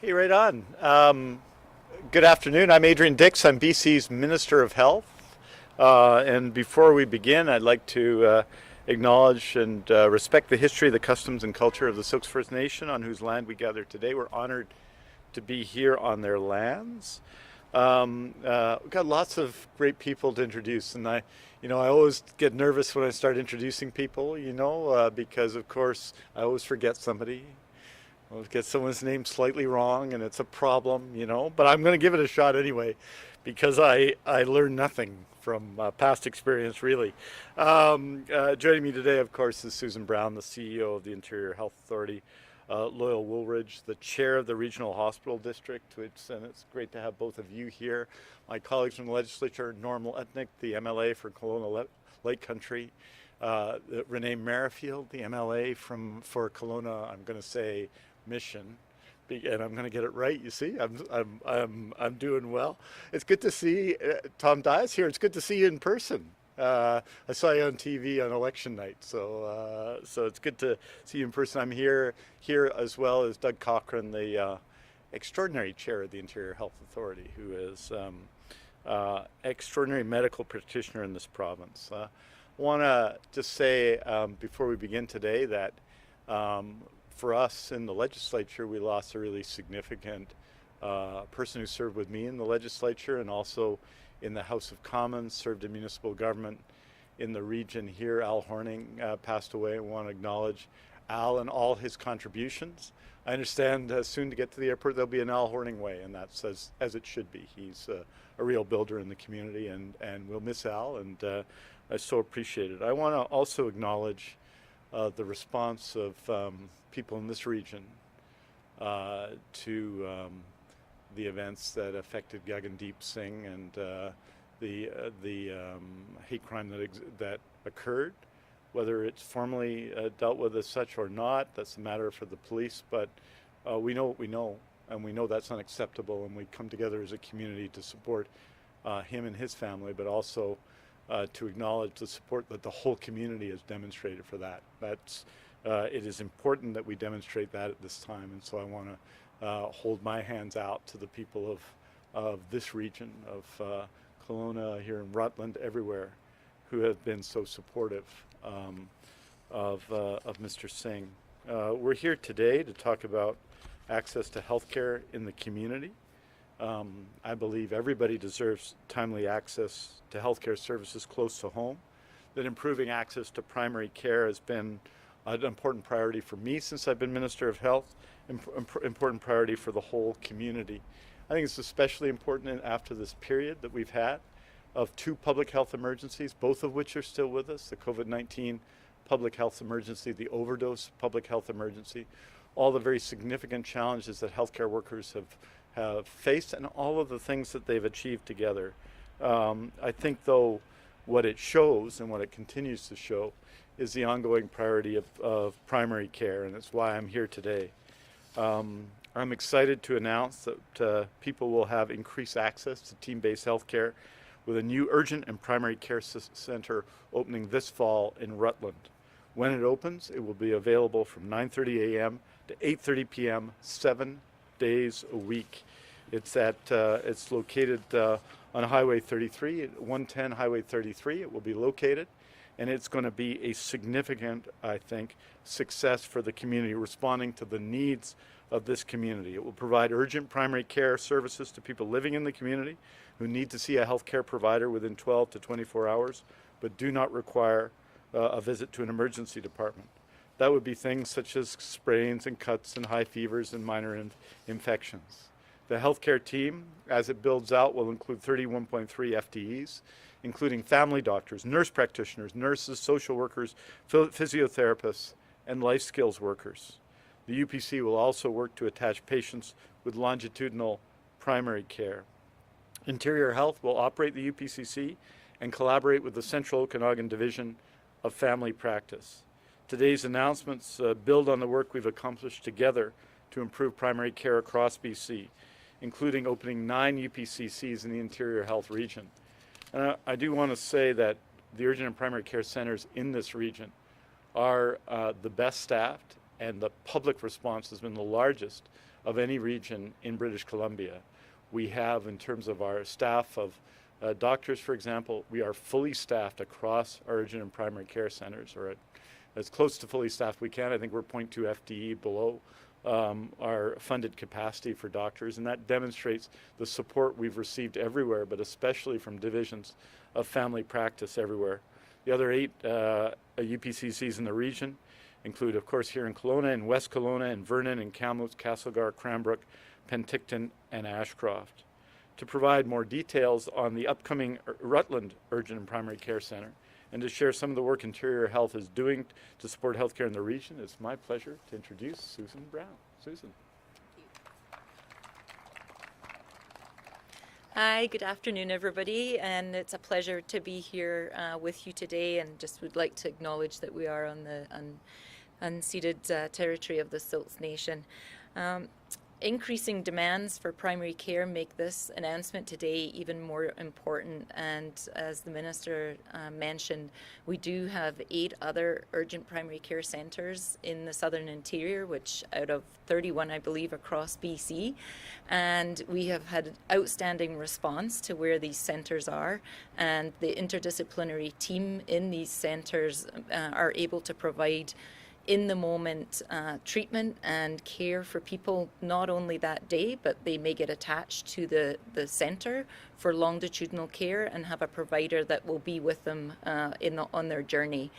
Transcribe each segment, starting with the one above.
Hey, right on. Good afternoon. I'm Adrian Dix. I'm BC's Minister of Health. And before we begin, I'd like to acknowledge and respect the history, the customs, and culture of the Silks First Nation on whose land we gather today. We're honored to be here on their lands. We've got lots of great people to introduce, and I always get nervous when I start introducing people, because of course I always forget somebody. I'll get someone's name slightly wrong, and it's a problem. But I'm going to give it a shot anyway, because I learn nothing from past experience, really. Joining me today, of course, is Susan Brown, the CEO of the Interior Health Authority, Loyal Woolridge, the chair of the Regional Hospital District, and it's great to have both of you here. My colleagues from the legislature, Norm Letnick, the MLA for Kelowna Lake Country, Renee Merrifield, the MLA for Kelowna, I'm going to say Mission, and I'm going to get it right. You see, I'm doing well. It's good to see Tom Dias here. It's good to see you in person. I saw you on TV on election night, so it's good to see you in person. I'm here as well as Doug Cochran, the extraordinary chair of the Interior Health Authority, who is extraordinary medical practitioner in this province. I want to just say before we begin today that for us in the legislature, we lost a really significant person who served with me in the legislature and also in the House of Commons, served in municipal government in the region here. Al Horning passed away. I want to acknowledge Al and all his contributions. I understand soon to get to the airport there'll be an Al Horning Way, and that's as it should be. He's a real builder in the community, and we'll miss Al, and I so appreciate it. I want to also acknowledge the response of people in this region to the events that affected Gagandeep Singh and the hate crime that occurred. Whether it's formally dealt with as such or not, that's a matter for the police. But we know what we know, and we know that's unacceptable. And we come together as a community to support him and his family, but also to acknowledge the support that the whole community has demonstrated for that. It is important that we demonstrate that at this time, and so I want to hold my hands out to the people of this region, of Kelowna, here in Rutland, everywhere, who have been so supportive of Mr. Singh. We're here today to talk about access to healthcare in the community. I believe everybody deserves timely access to healthcare services close to home, that improving access to primary care has been an important priority for me since I've been Minister of Health, important priority for the whole community. I think it's especially important after this period that we've had of two public health emergencies, both of which are still with us, the COVID-19 public health emergency, the overdose public health emergency, all the very significant challenges that healthcare workers have faced and all of the things that they've achieved together. I think, though, what it shows and what it continues to show is the ongoing priority of primary care, and that's why I'm here today. I'm excited to announce that people will have increased access to team-based healthcare with a new urgent and primary care center opening this fall in Rutland. When it opens, it will be available from 9:30 a.m. to 8:30 p.m. 7 days a week. It's located on Highway 33, 110 Highway 33. It will be located, and it's going to be a significant, I think, success for the community, responding to the needs of this community. It will provide urgent primary care services to people living in the community who need to see a healthcare provider within 12 to 24 hours, but do not require a visit to an emergency department. That would be things such as sprains and cuts and high fevers and minor infections. The healthcare team, as it builds out, will include 31.3 FTEs, including family doctors, nurse practitioners, nurses, social workers, physiotherapists, and life skills workers. The UPC will also work to attach patients with longitudinal primary care. Interior Health will operate the UPCC and collaborate with the Central Okanagan Division of Family Practice. Today's announcements build on the work we've accomplished together to improve primary care across BC, including opening 9 UPCCs in the Interior Health region. And I do want to say that the urgent and primary care centers in this region are the best staffed, and the public response has been the largest of any region in British Columbia. We have, in terms of our staff of doctors, for example, we are fully staffed across our urgent and primary care centers, or as close to fully staffed we can. I think we're 0.2 FTE below our funded capacity for doctors, and that demonstrates the support we've received everywhere, but especially from divisions of family practice everywhere. The other 8 UPCCs in the region include, of course, here in Kelowna, in West Kelowna, in Vernon, in Kamloops, Castlegar, Cranbrook, Penticton, and Ashcroft. To provide more details on the upcoming Rutland Urgent and Primary Care Centre and to share some of the work Interior Health is doing to support healthcare in the region, it's my pleasure to introduce Susan Brown. Susan. Hi, good afternoon, everybody, and it's a pleasure to be here with you today, and just would like to acknowledge that we are on the unceded territory of the Silts Nation. Increasing demands for primary care make this announcement today even more important, and as the Minister mentioned, we do have 8 other urgent primary care centres in the Southern Interior, which out of 31, I believe, across BC, and we have had outstanding response to where these centres are, and the interdisciplinary team in these centres are able to provide in the moment treatment and care for people not only that day, but they may get attached to the centre for longitudinal care and have a provider that will be with them on their journey.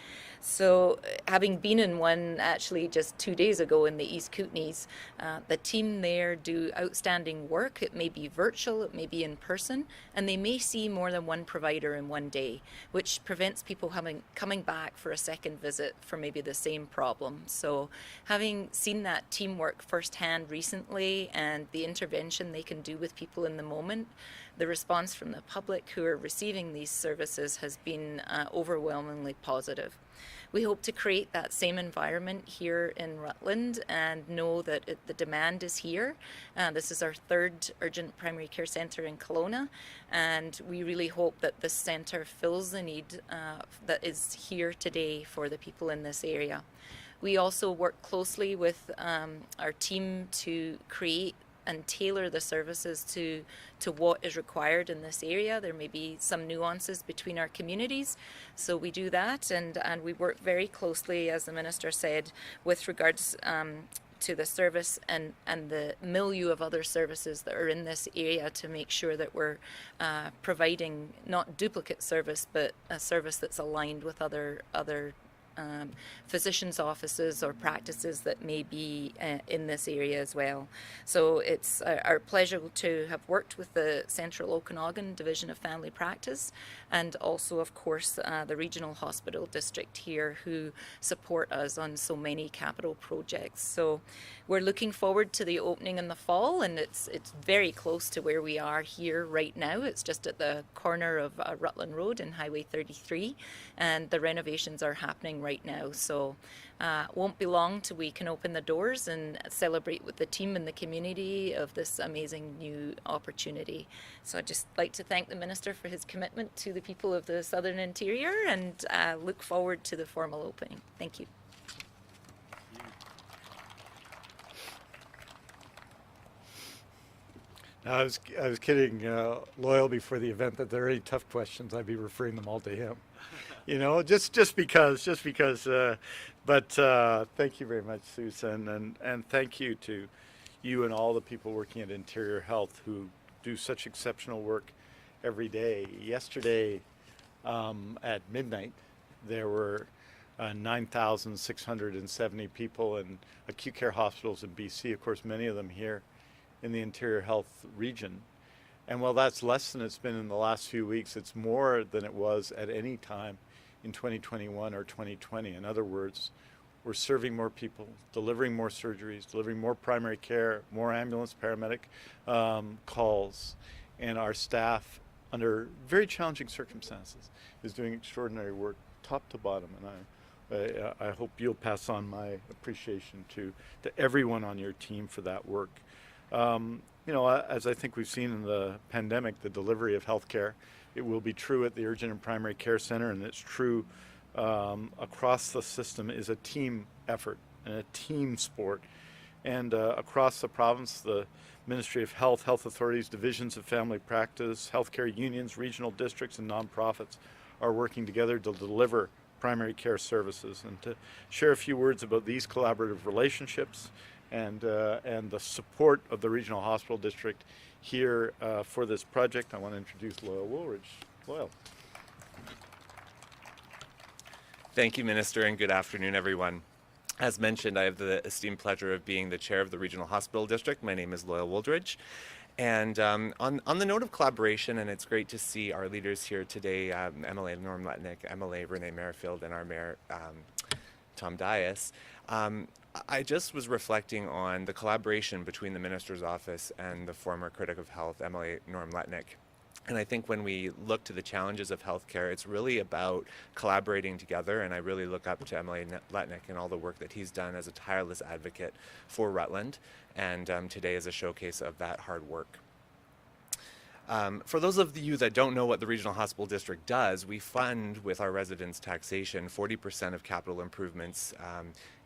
So having been in one actually just 2 days ago in the East Kootenays, the team there do outstanding work. It may be virtual, it may be in person, and they may see more than one provider in one day, which prevents people coming back for a second visit for maybe the same problem. So having seen that teamwork firsthand recently and the intervention they can do with people in the moment, the response from the public who are receiving these services has been overwhelmingly positive. We hope to create that same environment here in Rutland and know that the demand is here. This is our 3rd urgent primary care centre in Kelowna, and we really hope that this centre fills the need that is here today for the people in this area. We also work closely with our team to create and tailor the services to what is required in this area. There may be some nuances between our communities, so we do that, and we work very closely, as the Minister said, with regards to the service and the milieu of other services that are in this area to make sure that we're providing not duplicate service, but a service that's aligned with other physicians' offices or practices that may be in this area as well. So it's our pleasure to have worked with the Central Okanagan Division of Family Practice and also, of course, the Regional Hospital District here who support us on so many capital projects. So we're looking forward to the opening in the fall, and it's very close to where we are here right now. It's just at the corner of Rutland Road and Highway 33, and the renovations are happening right now. So won't be long till we can open the doors and celebrate with the team and the community of this amazing new opportunity. So I'd just like to thank the Minister for his commitment to the people of the Southern Interior, and look forward to the formal opening. Thank you. Now, I was kidding Loyal before the event that there are any tough questions, I'd be referring them all to him. You know, just because. But thank you very much, Susan, and thank you to you and all the people working at Interior Health who do such exceptional work every day. Yesterday at midnight, there were 9,670 people in acute care hospitals in BC, of course, many of them here in the Interior Health region. And while that's less than it's been in the last few weeks, it's more than it was at any time in 2021 or 2020. In other words, we're serving more people, delivering more surgeries, delivering more primary care, more ambulance, paramedic calls, and our staff, under very challenging circumstances, is doing extraordinary work top to bottom. And I hope you'll pass on my appreciation to everyone on your team for that work. You know, as I think we've seen in the pandemic, the delivery of healthcare, it will be true at the Urgent and Primary Care Center, and it's true across the system, is a team effort and a team sport. And across the province, the Ministry of Health, health authorities, divisions of family practice, healthcare unions, regional districts, and nonprofits are working together to deliver primary care services. And to share a few words about these collaborative relationships and the support of the Regional Hospital District here for this project, I want to introduce Loyal Woolridge. Loyal. Thank you, Minister, and good afternoon, everyone. As mentioned, I have the esteemed pleasure of being the chair of the Regional Hospital District. My name is Loyal Woolridge. And on the note of collaboration, and it's great to see our leaders here today, MLA Norm Letnick, MLA Renee Merrifield, and our Mayor Tom Dias. I just was reflecting on the collaboration between the Minister's Office and the former Critic of Health, MLA Norm Letnick. And I think when we look to the challenges of healthcare, it's really about collaborating together. And I really look up to Emily Letnick and all the work that he's done as a tireless advocate for Rutland. And today is a showcase of that hard work. For those of you that don't know what the Regional Hospital District does, we fund with our residents' taxation 40% of capital improvements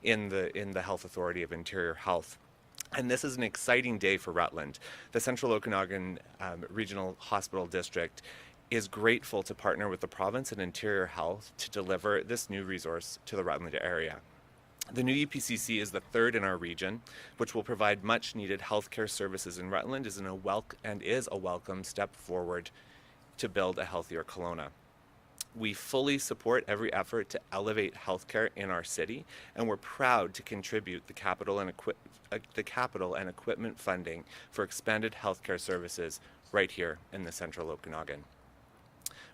in the Health Authority of Interior Health. And this is an exciting day for Rutland. The Central Okanagan Regional Hospital District is grateful to partner with the province and Interior Health to deliver this new resource to the Rutland area. The new UPCC is the third in our region, which will provide much needed healthcare services in Rutland is a welcome step forward to build a healthier Kelowna. We fully support every effort to elevate healthcare in our city, and we're proud to contribute the capital and equipment funding for expanded healthcare services right here in the Central Okanagan.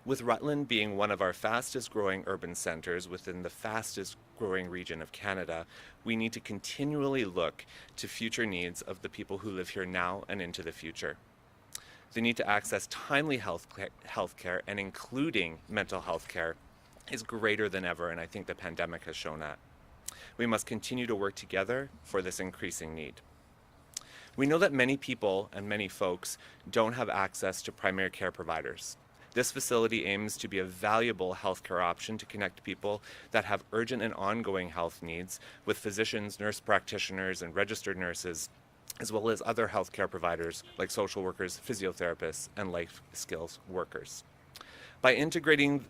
With Rutland being one of our fastest growing urban centers within the fastest growing region of Canada, we need to continually look to future needs of the people who live here now and into the future. The need to access timely health care and including mental health care is greater than ever, and I think the pandemic has shown that. We must continue to work together for this increasing need. We know that many people and many folks don't have access to primary care providers. This facility aims to be a valuable healthcare option to connect people that have urgent and ongoing health needs with physicians, nurse practitioners, and registered nurses, as well as other healthcare providers like social workers, physiotherapists, and life skills workers. By integrating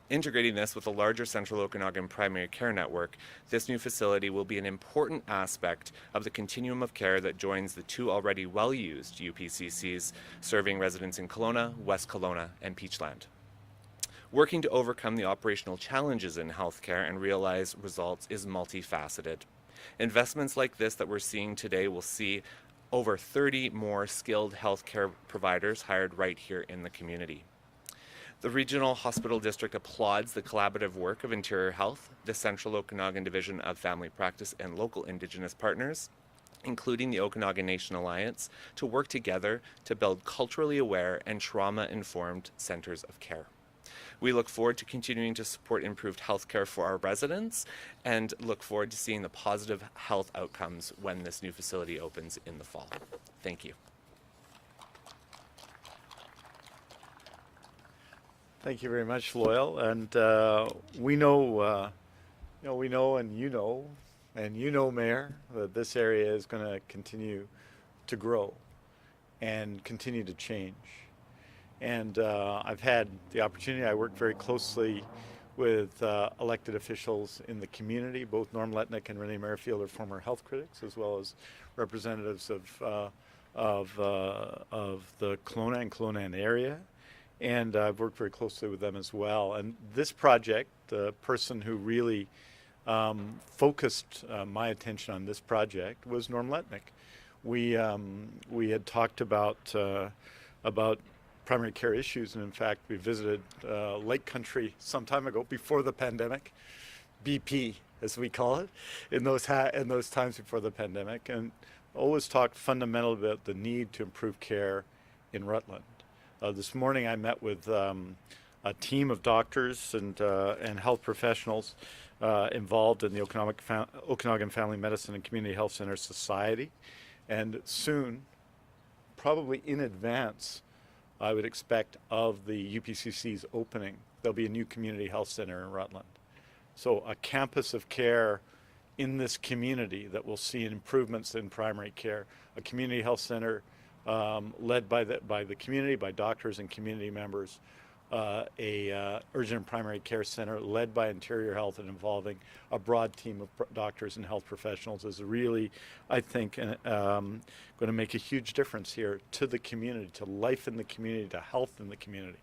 this with a larger Central Okanagan primary care network, this new facility will be an important aspect of the continuum of care that joins the two already well-used UPCCs serving residents in Kelowna, West Kelowna, and Peachland. Working to overcome the operational challenges in healthcare and realize results is multifaceted. Investments like this that we're seeing today will see over 30 more skilled healthcare providers hired right here in the community. The Regional Hospital District applauds the collaborative work of Interior Health, the Central Okanagan Division of Family Practice, and local Indigenous partners, including the Okanagan Nation Alliance, to work together to build culturally aware and trauma-informed centers of care. We look forward to continuing to support improved health care for our residents and look forward to seeing the positive health outcomes when this new facility opens in the fall. Thank you. Thank you very much, Loyal. And we know, and you know, Mayor, that this area is going to continue to grow and continue to change. And I've had the opportunity, I work very closely with elected officials in the community. Both Norm Letnick and Renee Merrifield are former health critics, as well as representatives of the Kelowna and Kelowna area. And I've worked very closely with them as well. And this project, the person who really focused my attention on this project was Norm Letnick. We had talked about primary care issues, and in fact, we visited Lake Country some time ago before the pandemic, BP as we call it, in those times before the pandemic, and always talked fundamentally about the need to improve care in Rutland. This morning I met with a team of doctors and health professionals involved in the Okanagan Family Medicine and Community Health Center Society, and soon, probably in advance, I would expect, of the UPCC's opening, there'll be a new community health center in Rutland. So a campus of care in this community that will see improvements in primary care. A community health center led by the community, by doctors and community members. A urgent and primary care center led by Interior Health and involving a broad team of doctors and health professionals is really, I think, going to make a huge difference here to the community, to life in the community, to health in the community.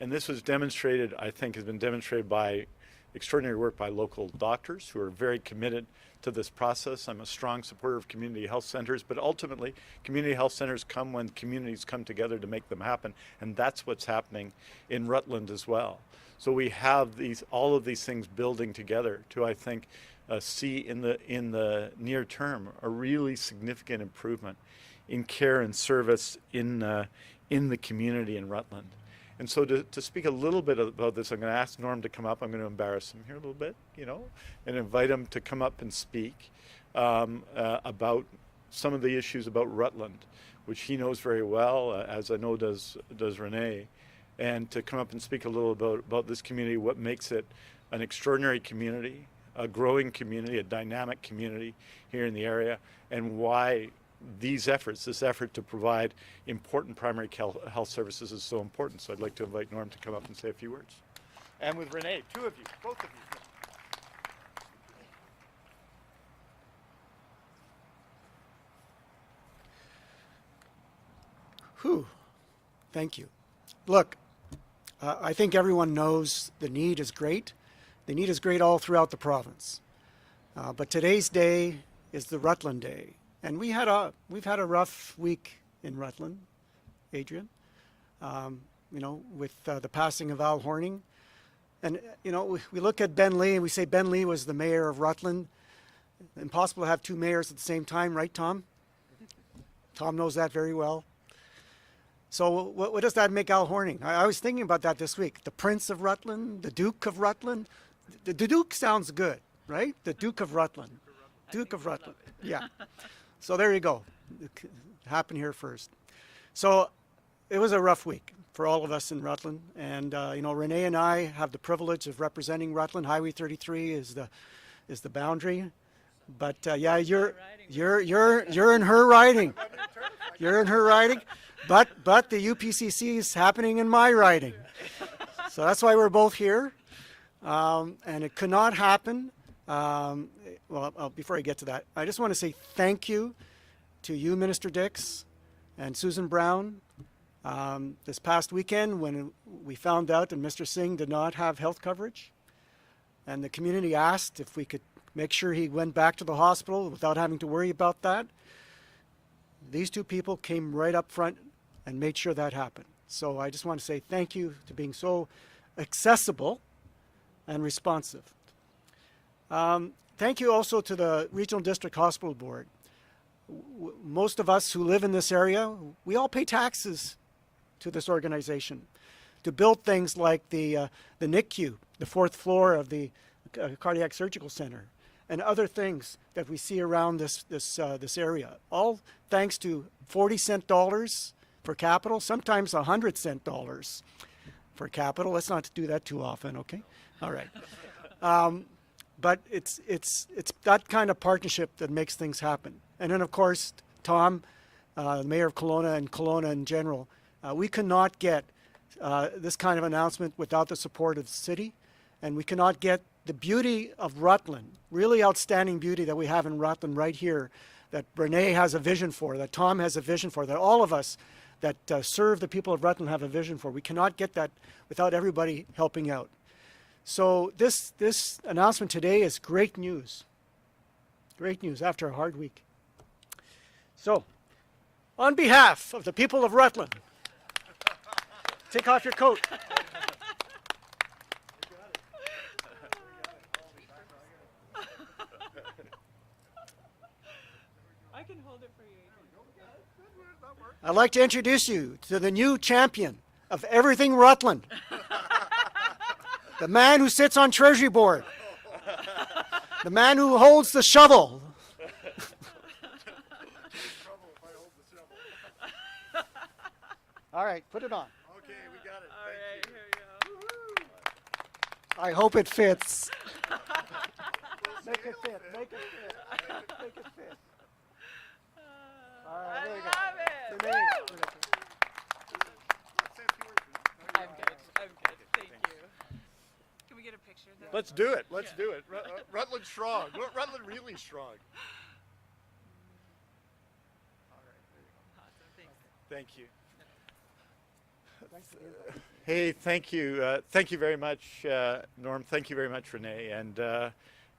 And this was demonstrated, I think, has been demonstrated by extraordinary work by local doctors who are very committed to this process. I'm a strong supporter of community health centers, but ultimately community health centers come when communities come together to make them happen, and that's what's happening in Rutland as well. So we have all of these things building together to, I think, see in the near term a really significant improvement in care and service in the community in Rutland. And so to speak a little bit about this, I'm going to ask Norm to come up. I'm going to embarrass him here a little bit, and invite him to come up and speak about some of the issues about Rutland, which he knows very well, as I know does Renee, and to come up and speak a little about this community, what makes it an extraordinary community, a growing community, a dynamic community here in the area, and why this effort to provide important primary health services is so important. So I'd like to invite Norm to come up and say a few words. And with Renee, two of you, both of you. Whew. Thank you. Look, I think everyone knows the need is great. The need is great all throughout the province. But today's day is the Rutland Day. And we've had a rough week in Rutland, Adrian, with the passing of Al Horning. And, we look at Ben Lee and we say Ben Lee was the mayor of Rutland. Impossible to have two mayors at the same time, right, Tom? Tom knows that very well. So what does that make Al Horning? I was thinking about that this week. The Prince of Rutland, the Duke of Rutland. The Duke sounds good, right? The Duke of Rutland. Duke of Rutland. Yeah. So there you go. It happened here first. So it was a rough week for all of us in Rutland. And, Renee and I have the privilege of representing Rutland. Highway 33 is the boundary. But, yeah, you're in her riding. You're in her riding. But the UPCC is happening in my riding. So that's why we're both here. And it could not happen. Before I get to that, I just want to say thank you to you, Minister Dix, and Susan Brown. This past weekend, when we found out that Mr. Singh did not have health coverage, and the community asked if we could make sure he went back to the hospital without having to worry about that, these two people came right up front and made sure that happened. So I just want to say thank you to being so accessible and responsive. Thank you also to the Regional District Hospital Board. Most of us who live in this area, we all pay taxes to this organization to build things like the NICU, the fourth floor of the Cardiac Surgical Center, and other things that we see around this area. All thanks to 40-cent dollars for capital, sometimes 100-cent dollars for capital. Let's not do that too often, okay? All right. But it's that kind of partnership that makes things happen. And then, of course, Tom, the mayor of Kelowna and Kelowna in general, we cannot get this kind of announcement without the support of the city, and we cannot get the beauty of Rutland, really outstanding beauty that we have in Rutland right here, that Renee has a vision for, that Tom has a vision for, that all of us that serve the people of Rutland have a vision for. We cannot get that without everybody helping out. So this announcement today is great news. Great news after a hard week. So, on behalf of the people of Rutland, take off your coat. I can hold it for you. I'd like to introduce you to the new champion of everything Rutland. The man who sits on Treasury Board. The man who holds the shovel. All right, put it on. Okay, we got it. All right, here we go. I hope it fits. Make it fit. Make it fit. Make it fit. All right, I there you go. love it. Renee. Woo! I'm good. I'm good. Thank you. Can we get a picture though? Let's do it. Let's do it. Rutland strong. Rutland really strong. Awesome. Thanks. Thank you. Hey, thank you. Thank you very much, Norm. Thank you very much, Renee.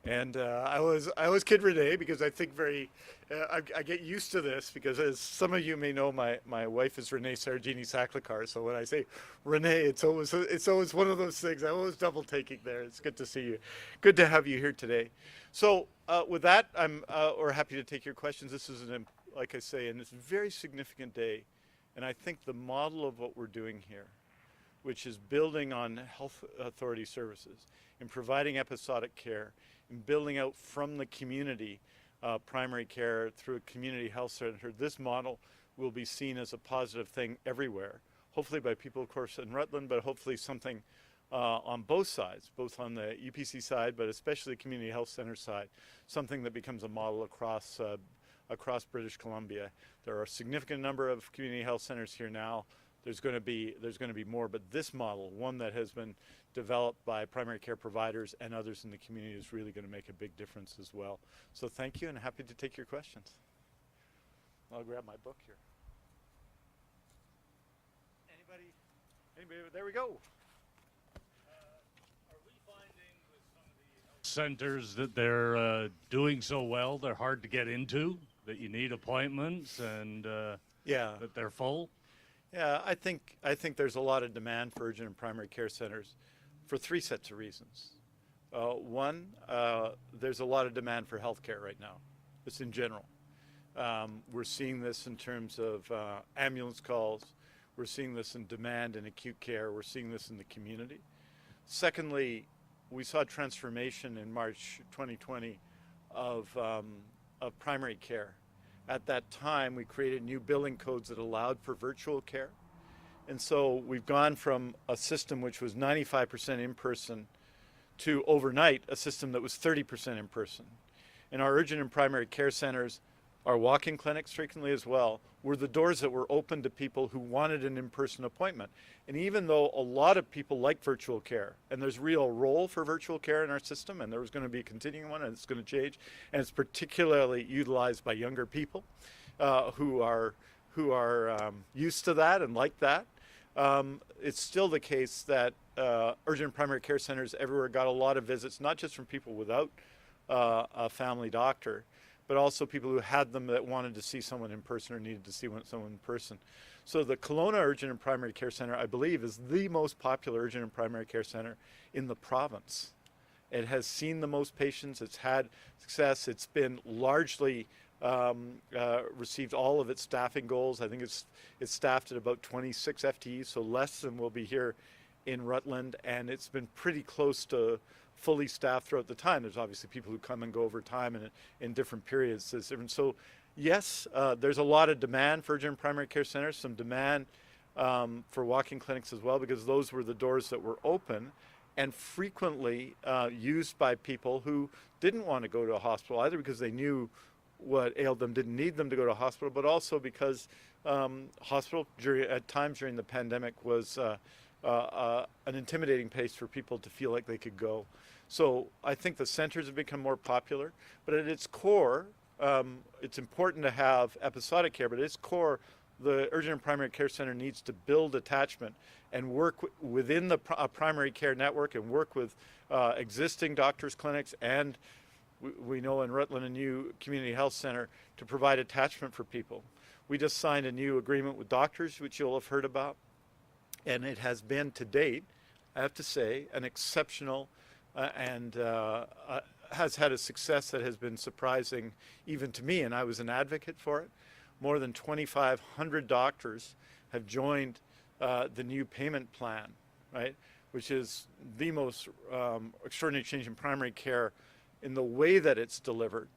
And I was Kid Renee because I think I get used to this because, as some of you may know, my wife is Renee Sargini Saklakar. So when I say Renee, it's always one of those things. I'm always double taking there. It's good to see you. Good to have you here today. So with that, we're happy to take your questions. This is like I say, and it's a very significant day. And I think the model of what we're doing here, which is building on health authority services and providing episodic care and building out from the community primary care through a community health center, this model will be seen as a positive thing everywhere. Hopefully by people, of course, in Rutland, but hopefully something on both sides, both on the UPC side, but especially the community health center side, something that becomes a model across British Columbia. There are a significant number of community health centers here now. There's going to be more, but this model, one that has been developed by primary care providers and others in the community, is really going to make a big difference as well. So thank you, and happy to take your questions. I'll grab my book here. Anybody? There we go. Centers that they're doing so well, they're hard to get into, that you need appointments, and Yeah. that they're full? Yeah, I think there's a lot of demand for urgent and primary care centers for three sets of reasons. One, there's a lot of demand for healthcare right now, just in general. We're seeing this in terms of ambulance calls. We're seeing this in demand in acute care. We're seeing this in the community. Secondly, we saw transformation in March 2020 of primary care. At that time, we created new billing codes that allowed for virtual care. And so we've gone from a system which was 95% in person to overnight a system that was 30% in person. And our urgent and primary care centers, our walk-in clinics frequently as well, were the doors that were open to people who wanted an in-person appointment. And even though a lot of people like virtual care, and there's real role for virtual care in our system, and there was going to be a continuing one, and it's going to change, and it's particularly utilized by younger people who are used to that and like that. It's still the case that urgent primary care centers everywhere got a lot of visits, not just from people without a family doctor, but also people who had them that wanted to see someone in person or needed to see someone in person. So the Kelowna Urgent and Primary Care Center, I believe, is the most popular urgent and primary care center in the province. It has seen the most patients. It's had success. It's been largely received all of its staffing goals. I think it's staffed at about 26 FTEs, so less than will be here in Rutland, and it's been pretty close to fully staffed throughout the time. There's obviously people who come and go over time and in different periods. So yes, there's a lot of demand for urgent and primary care centers, some demand for walk-in clinics as well, because those were the doors that were open and frequently used by people who didn't want to go to a hospital, either because they knew what ailed them, didn't need them to go to a hospital, but also because hospital at times during the pandemic was an intimidating place for people to feel like they could go. So I think the centers have become more popular, but at its core, it's important to have episodic care, but at its core, the urgent and primary care center needs to build attachment and work within the primary care network and work with existing doctors' clinics, and we know in Rutland a new community health center to provide attachment for people. We just signed a new agreement with doctors, which you'll have heard about, and it has been to date, I have to say, an exceptional and has had a success that has been surprising even to me, and I was an advocate for it. More than 2,500 doctors have joined the new payment plan, right, which is the most extraordinary change in primary care in the way that it's delivered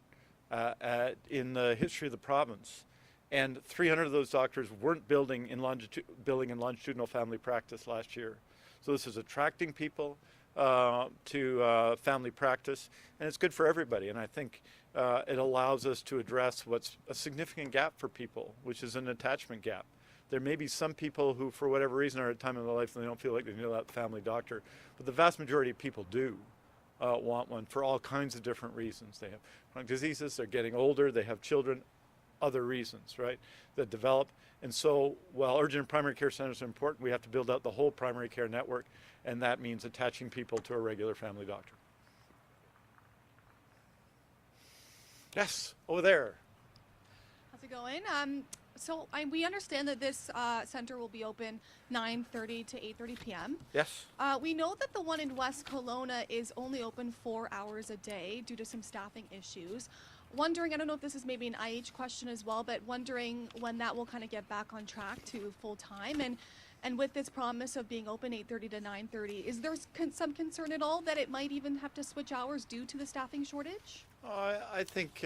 in the history of the province. And 300 of those doctors weren't billing in longitudinal family practice last year. So this is attracting people, to family practice, and it's good for everybody. And I think it allows us to address what's a significant gap for people, which is an attachment gap. There may be some people who, for whatever reason, are at a time in their life and they don't feel like they need that family doctor, but the vast majority of people do want one for all kinds of different reasons. They have chronic diseases, they're getting older, they have children, other reasons, right, that develop. And so while urgent and primary care centers are important, we have to build out the whole primary care network, and that means attaching people to a regular family doctor. Yes, over there. How's it going? We understand that this center will be open 9:30 to 8:30 p.m. Yes. We know that the one in West Kelowna is only open 4 hours a day due to some staffing issues. Wondering, I don't know if this is maybe an IH question as well, but wondering when that will kind of get back on track to full time, and with this promise of being open 8:30 to 9:30, is there some concern at all that it might even have to switch hours due to the staffing shortage? I think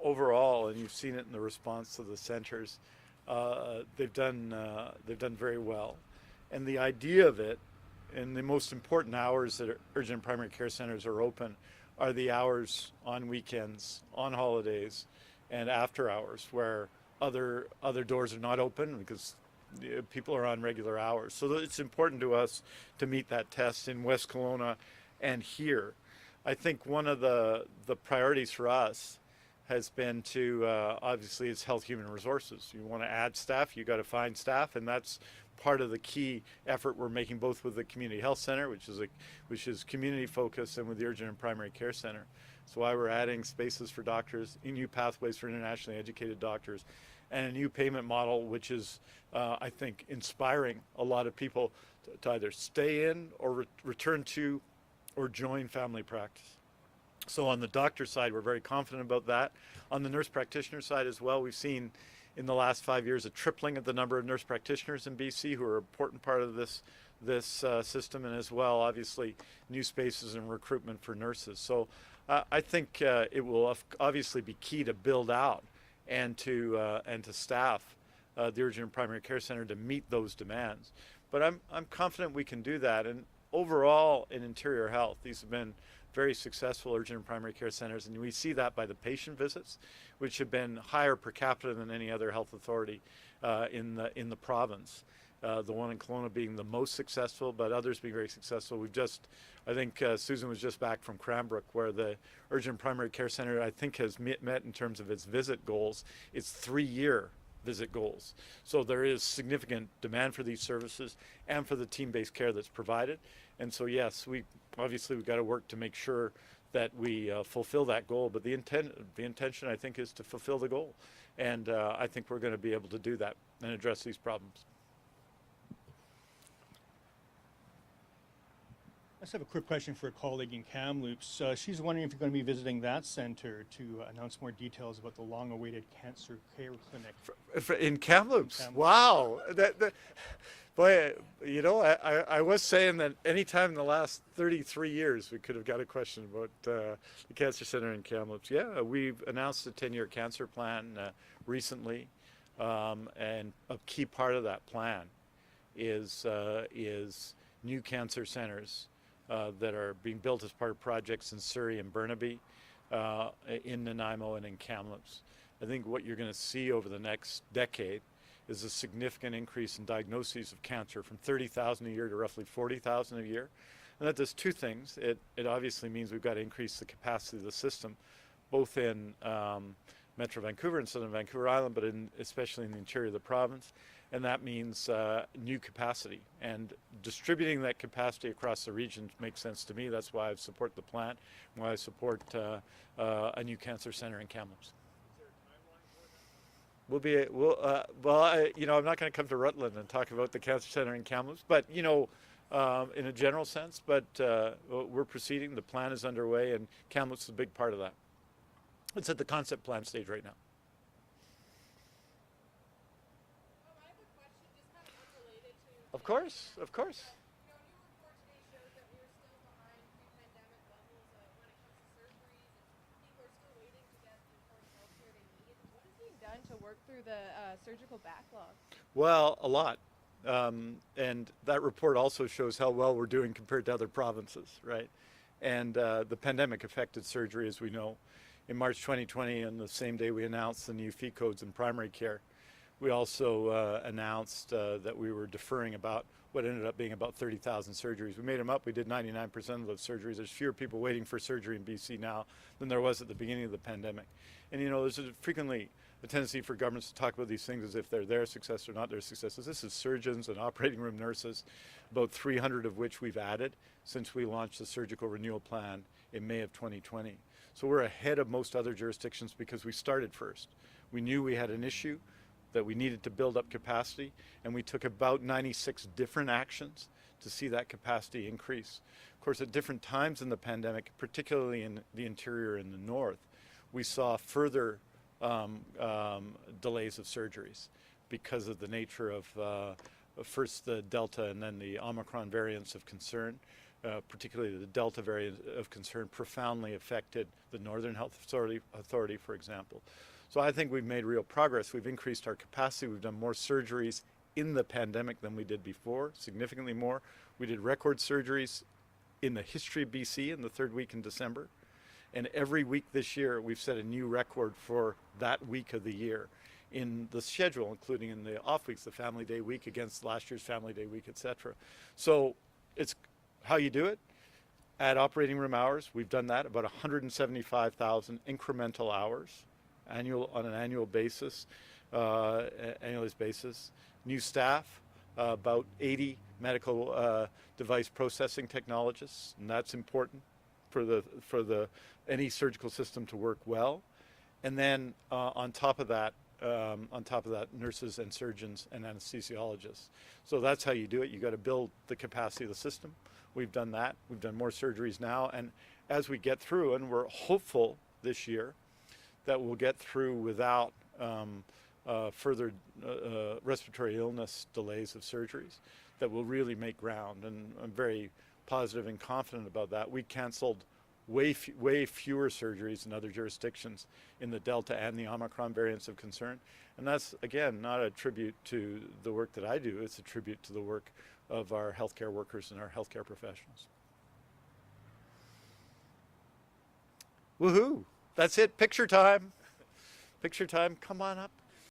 overall, and you've seen it in the response to the centers, they've done very well. And the idea of it, and the most important hours that urgent primary care centers are open, are the hours on weekends, on holidays, and after hours, where other doors are not open because people are on regular hours. So it's important to us to meet that test in West Kelowna and here. I think one of the priorities for us has been to, obviously, it's health human resources. You want to add staff, you got to find staff, and that's part of the key effort we're making both with the community health center, which is community focused, and with the urgent and primary care center. So why we're adding spaces for doctors, new pathways for internationally educated doctors, and a new payment model, which is, I think, inspiring a lot of people to either stay in or return to or join family practice. So on the doctor side, we're very confident about that. On the nurse practitioner side as well, we've seen in the last 5 years a tripling of the number of nurse practitioners in BC who are an important part of this system, and as well, obviously, new spaces and recruitment for nurses. So I think it will obviously be key to build out and to staff the urgent and primary care center to meet those demands. But I'm confident we can do that. And overall, in Interior Health, these have been very successful urgent and primary care centers, and we see that by the patient visits, which have been higher per capita than any other health authority in the province. The one in Kelowna being the most successful, but others being very successful. I think Susan was just back from Cranbrook, where the urgent primary care center, I think, has met in terms of its visit goals, its 3-year visit goals. So there is significant demand for these services and for the team-based care that's provided. And so yes, we've got to work to make sure that we fulfill that goal. But the intention, I think, is to fulfill the goal. And I think we're going to be able to do that and address these problems. I just have a quick question for a colleague in Kamloops. She's wondering if you're going to be visiting that center to announce more details about the long-awaited cancer care clinic. In Kamloops? Kamloops. Wow. Boy, I was saying that any time in the last 33 years we could have got a question about the cancer center in Kamloops. Yeah, we've announced a 10-year cancer plan recently, and a key part of that plan is new cancer centers that are being built as part of projects in Surrey and Burnaby, in Nanaimo and in Kamloops. I think what you're going to see over the next decade is a significant increase in diagnoses of cancer from 30,000 a year to roughly 40,000 a year. And that does two things. It obviously means we've got to increase the capacity of the system, both in Metro Vancouver and Southern Vancouver Island, but especially in the interior of the province. And that means new capacity. And distributing that capacity across the region makes sense to me. That's why I support the plant, why I support a new cancer center in Kamloops. I'm not going to come to Rutland and talk about the cancer center in Kamloops, but in a general sense. But we're proceeding. The plan is underway, and Kamloops is a big part of that. It's at the concept plan stage right now. I have a question, just kind of unrelated to. Of course. New report today shows that we're still behind pre-pandemic levels when it comes to surgeries, and people are still waiting to get the important health care they need. What is being done to work through the surgical backlog? Well, a lot. And that report also shows how well we're doing compared to other provinces, right? And the pandemic affected surgery, as we know. In March 2020, on the same day we announced the new fee codes in primary care, we also announced that we were deferring about what ended up being about 30,000 surgeries. We made them up. We did 99% of those surgeries. There's fewer people waiting for surgery in BC now than there was at the beginning of the pandemic. And you know, there's frequently a tendency for governments to talk about these things as if they're their success or not their successes. This is surgeons and operating room nurses, about 300 of which we've added since we launched the surgical renewal plan in May of 2020. So we're ahead of most other jurisdictions because we started first. We knew we had an issue, that we needed to build up capacity, and we took about 96 different actions to see that capacity increase. Of course, at different times in the pandemic, particularly in the interior and the north, we saw further delays of surgeries because of the nature of first the Delta and then the Omicron variants of concern. Particularly the Delta variant of concern profoundly affected the Northern Health Authority, for example. So I think we've made real progress. We've increased our capacity. We've done more surgeries in the pandemic than we did before, significantly more. We did record surgeries in the history of BC in the third week in December. And every week this year, we've set a new record for that week of the year in the schedule, including in the off weeks, the Family Day week against last year's Family Day week, et cetera. So it's how you do it. At operating room hours, we've done that, about 175,000 incremental hours on an annual basis, annualized basis. New staff, about 80 medical device processing technologists, and that's important for any surgical system to work well. And then on top of that, nurses and surgeons and anesthesiologists. So that's how you do it. You got to build the capacity of the system. We've done that. We've done more surgeries now, and as we get through, and we're hopeful this year that we'll get through without further respiratory illness delays of surgeries, that will really make ground. And I'm very positive and confident about that. We canceled way fewer surgeries in other jurisdictions in the Delta and the Omicron variants of concern. And that's, again, not a tribute to the work that I do. It's a tribute to the work of our healthcare workers and our healthcare professionals. Woohoo! That's it. Picture time. Picture time. Come on up.